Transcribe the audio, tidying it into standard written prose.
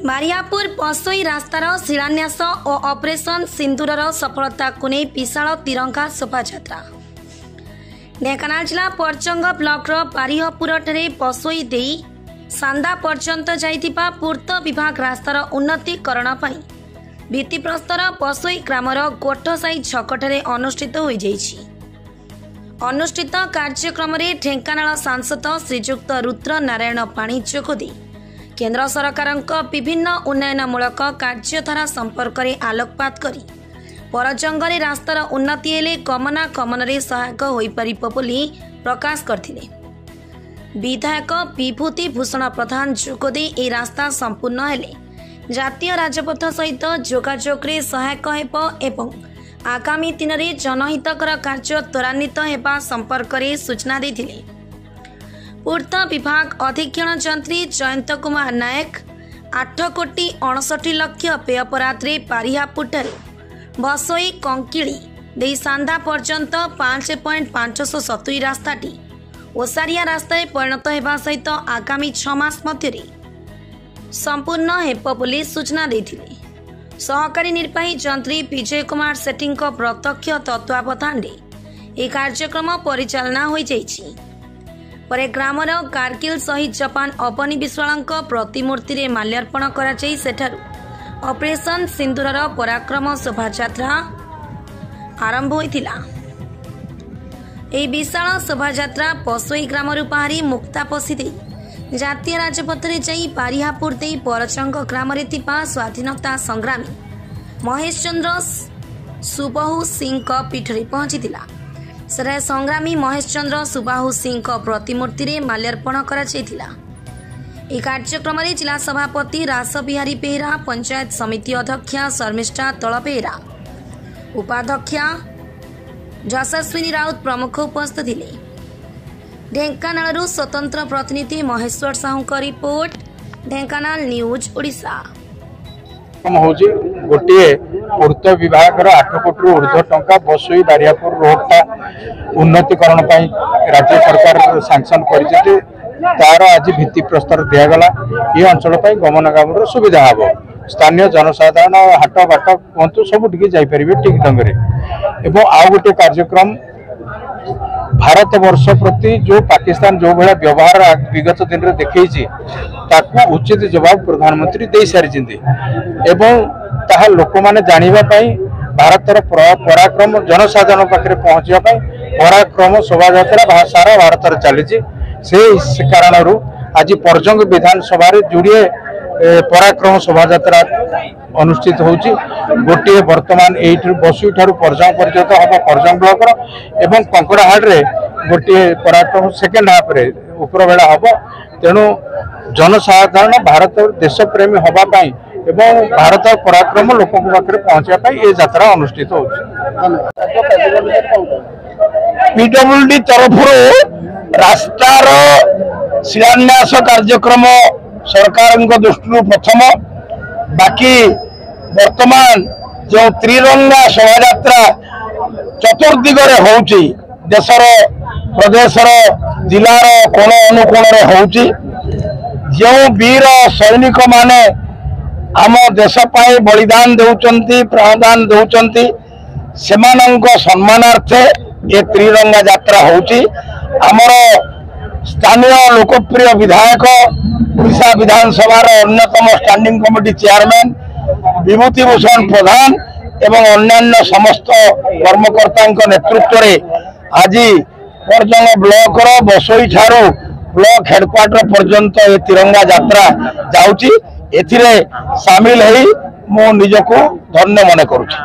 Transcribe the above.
बारियापुर पसोई रास्तार शिलान्यास और ऑपरेशन सिंदूर सफलता को नहीं विशाल तिरंगा शोभायात्रा। ढेंकानाल जिला परचंग ब्लॉक बारियापुर पसोई दे सांदा पर्यंत जाइथिबा पूर्त विभाग रास्तार उन्नतीकरण पई भित्तिप्रस्तर पसोई ग्रामर गोटसाई छकठरे अनुष्ठित हो जाइछि। अनुष्ठित कार्यक्रम में ढेंकानाल सांसद श्रीजुक्त रुद्र नारायण पाणी जोगदे केंद्र सरकार विभिन्न उन्नयनमूलक कार्यधारा संपर्क में आलोकपात करी परजंगले रास्तार उन्नति हेले गमनागमन में सहायक हो पारिब बोली प्रकाश करथिले। विधायक विभूति भूषण प्रधान जोगदे ए रास्ता संपूर्ण हेले जातीय राजपथ सहित जोगाजोग में सहायक हेब एवं आगामी दिन में जनहितकर कार्य त्वरान्वित होगा संपर्क में सूचना देथिले। पूर्त विभाग अधीक्षण जंत्री जयंत कुमार नायक 8,59,00,000 व्यय पराधे बारियापुर बसोई कंकिली दे सांदा पर्यंत 5.570 रास्ताटी ओसारिया रास्ता परिणत होगा सहित आगामी 6 मास मध्य संपूर्ण हेब बोली सूचना देथिले। सहकारी निर्वाही जंत्री विजय कुमार सेठी प्रत्यक्ष तत्वावधान में कार्यक्रम परिचालना हो जाइछि। परे ग्रामर कारगिल शहीद जवान अवनी विश्वाल प्रतिमूर्ति में माल्यार्पण कर ऑपरेशन सिंदूर पराक्रम शोभायात्रा आरंभ होइथिला। विशाल शोभायात्रा पसोई ग्राम बाहरी मुक्तापसी दे जातीय राजपथ में जाई बारियापुर दे परचंग ग्राम स्वाधीनता संग्रामी महेश चंद्र सुबाहु सिंह पीठरे पहुंचीला। सेरे संग्रामी महेश चंद्र सुबाहु सिंह प्रतिमूर्ति में माल्यार्पण करा। कार्यक्रम में जिला सभापति रास बिहारी बेहरा, पंचायत समिति अध्यक्षा शर्मिष्ठा तल बेहरा, उपाध्यक्षा यशस्विनी राउत प्रमुख उपस्थित थे। ढेंकानाल स्वतंत्र प्रतिनिधि महेश्वर साहू का रिपोर्ट, ढेंकानाल न्यूज ओडिशा। गोटे पूर्त विभाग 8 कोटी ऊर्ध्व टंका बसोई बारियापुर रोडटा उन्नतीकरण राज्य सरकार सांक्शन कर तार आज भित्ति प्रस्तर दिगला। ये अंचल गमनागमन सुविधा हम स्थानीय जनसाधारण हाट बाट कहतु सब जापर ठीक ढंग से। आउ गोटे कार्यक्रम भारत वर्ष प्रति जो पाकिस्तान जो भाया व्यवहार विगत दिन में देखी उचित जवाब प्रधानमंत्री दे सारी ताहा लोक माने जानापी भारतर पराक्रम जनसाधारण पाखे पहुँचापी पराक्रम शोभायात्रा सारा भारत चली से कारण आज परजंग विधानसभा जोड़े पराक्रम शोभायात्रा अनुष्ठित होची। गोटे वर्तमान यही बसुई ठारू परजंग पर्यंत हम परजंग ब्लॉक एवं कंकड़ाहाड़ रे गोटे पराक्रम सेकेंड हाफ रे उपर बेला हम। तेणु जनसाधारण भारत देश प्रेमी हवापाई एवं भारत पराक्रम लोक पाखे पहुँचापी ये यात्रा अनुष्ठित हो। पीडब्ल्यूडी तरफ रास्तार शिलान्यास कार्यक्रम सरकार दृष्टि प्रथम, बाकी वर्तमान जो त्रिरंगा शोभायात्रा चतुर्दिगरे होउची देशर प्रदेशर जिलार कोण अनुकोण होउची। जो वीर सैनिक माने आम देश पाई बलिदान देउचंती प्राणदान देउचंती सेमानंक सम्मानार्थे ये त्रिरंगा यात्रा होउची। आमर स्थानीय लोकप्रिय विधायक ओडिशा विधानसभा अन्यतम standing committee chairman Vibhuti Bhushan प्रधान एवं अन्यान्य समस्त कर्मकर्ता नेतृत्व में आज परजंग ब्लॉक बसोई ठारू ब्लॉक हेडक्वार्टर पर्यंत ये तिरंगा यात्रा जाउची। एथिरे सामिल होई मो निजको धन्य मन करूची।